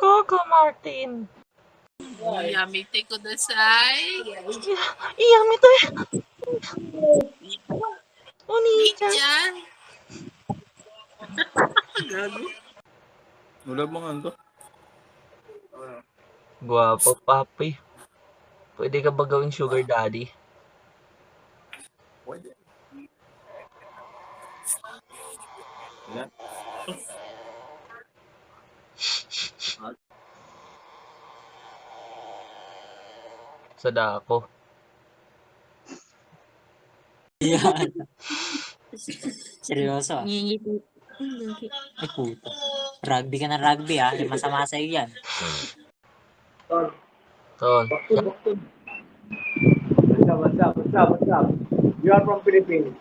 Coco Martin. Yummy te kudasai. Iyami to eh. Oni-chan. Chan. Gago. Wala bang ano? Guwapo, papi. Pwede ka ba gawing sugar daddy? Pwede. Wala. Sa dako. Yan. Seryoso ah. Ngingiti. Ay puta. Rugby ka na rugby ah. Di masama sa'yo yan. Tol. What's up? You are from Philippines.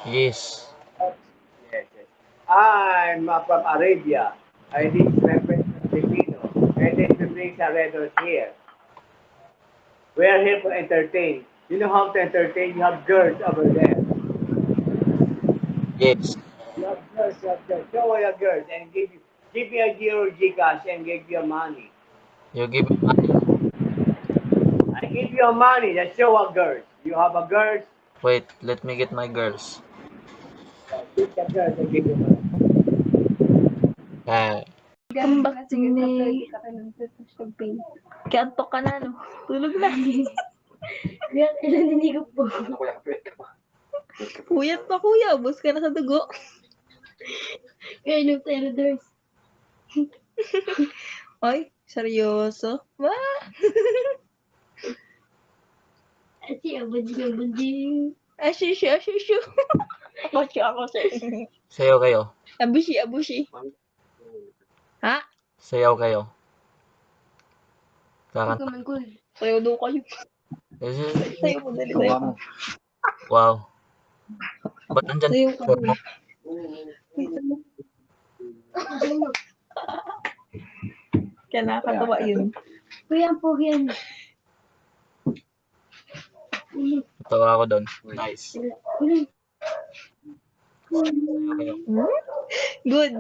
Yes. Yes. I'm from Arabia. I did reference Filipino. And then to bring our readers here. We are here to entertain. You know how to entertain? You have girls over there. Yes. You have girls. Show all your girls and give me a Giro Gcash and give you money. You give me money. I give you money. Just show a girls. You have a girls. Wait, let me get my girls. Give the girls and give you money. Comeback ni... Kantok ka na, no? Tulog na. Kaya naninig po. Puyat pa, kuya. Ubus ka na sa dugo. Kaya no teradors. Ay, seryoso? Ba? Ati abunjing. Ashishu. Ako sa Sayaw kayo. Abushi. Ha? Sayaw kayo. Kakanta. Kumangkul. Sayo daw kayo. Sayo mo, dali sayo. Wow. Ba't nandyan Sayo ka. picture mo? Kaya nakakatawa yun. Kuya ang pogi yan. Tawa ako doon. Nice. Ulit. Sayaw kayo. Good.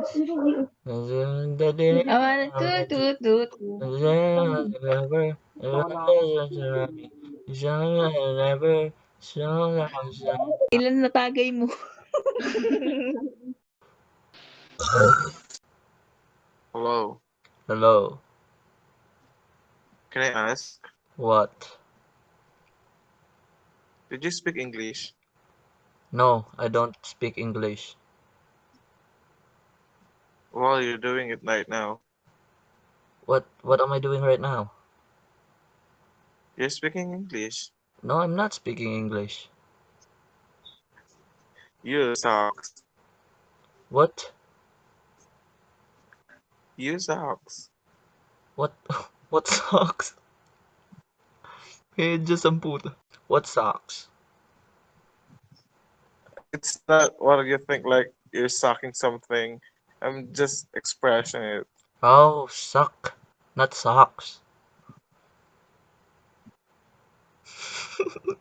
Daddy. Awan, tut. Ilan na tagay mo? Hello. Hello. Can I ask, What? did you speak English? No, I don't speak English. Well, you're doing it right now. What am I doing right now? You're speaking English. No, I'm not speaking English. You sucks. What? You sucks. What? What sucks? Medyo samputa. What sucks? It's not what you think like you're sucking something. I'm just expressing it. Oh, suck. Not socks.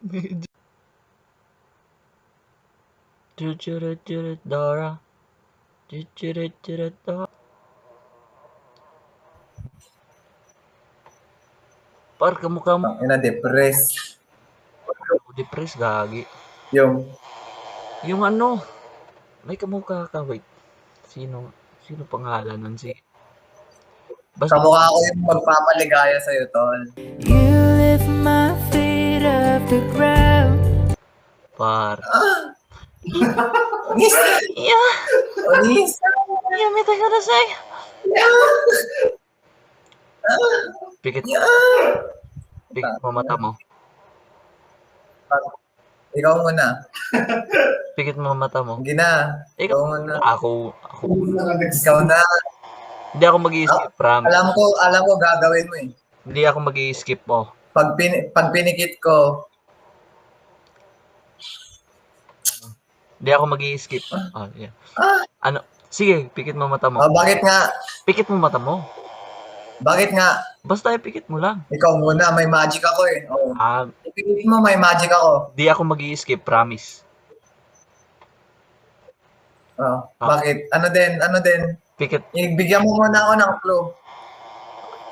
Medyo. Jujurit Dora. Jujurit Dora. Par, kamukha mo. Depress. Depressed, gagi. Yung ano, may kamukha ka, wait. Sino pangalan nun si? Basta, kamukha ko yung magpapaligaya sa'yo, tol. You lift my feet off the ground. par. Onisa! Yeah, Onisa! yamita ka na say. Pikit mo mata mo. Ikaw muna. Pikit mo mata mo. Gina. Ikaw Ikaw muna. Ako. Ikaw na. Hindi ako mag-i-skip, promise. Alam ko gagawin mo eh. Hindi ako mag-i-skip, oh. Pag pinikit ko, Hindi ako mag-i-skip. Oh, yeah. Ano? Sige, pikit mo mata mo. bakit nga? Pikit mo mata mo. Bakit nga? Basta ipikit mo lang. Ikaw muna, may magic ako eh. Oh. Ipikit mo, may magic ako. Hindi ako mag-i-skip, promise. Oh. Bakit? Ano din? Pikit. Ibigyan mo muna ako ng clue.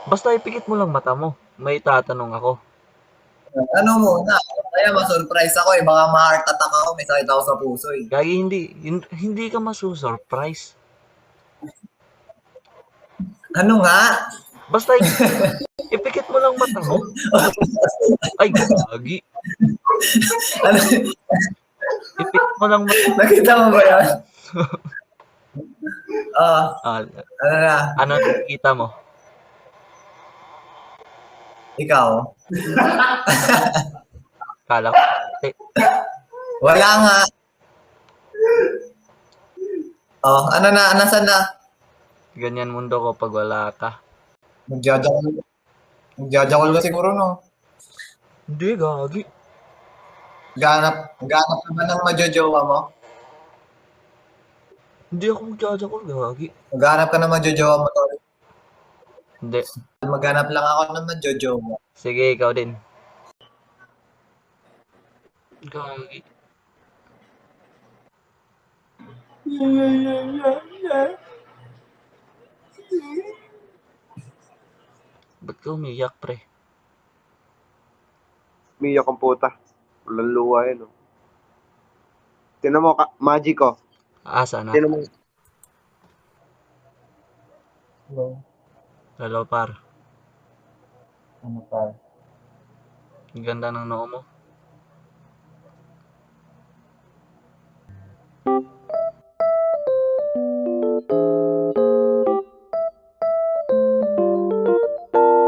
Basta ipikit mo lang mata mo. May tatanong ako. Ano muna? Kaya ma-surprise ako eh. Baka ma-heart attack ako. May sakit ako sa puso eh. Gagi, hindi ka masusurprise. Ano nga? Basta ipikit mo lang mata mo. Ay, gagi. Ano? Ipikit mo lang mata mo. Nakita mo ba yan? Ah, Ano na? ano nakikita mo? Ikaw? Kala ko. Wala nga. Ano na? Nasaan na? Ganyan mundo ko pag wala ka. Magjajakol ka siguro, no? Hindi, gagi. Ganap ka ba ng majojowa mo? Hindi ako magjajakol, gagi. Maghanap ka ng majojowa mo, tol. Hindi. Maghanap lang ako ng majojowa. Sige, ikaw din. Gagi. Ba't ka umiyak, pre? Umiyak ang puta. Walang luha yun. Oh. Tinan mo, magic ko. Asa na? Tinan mo. Hello, par. Ano pa? Ang ganda ng noo mo.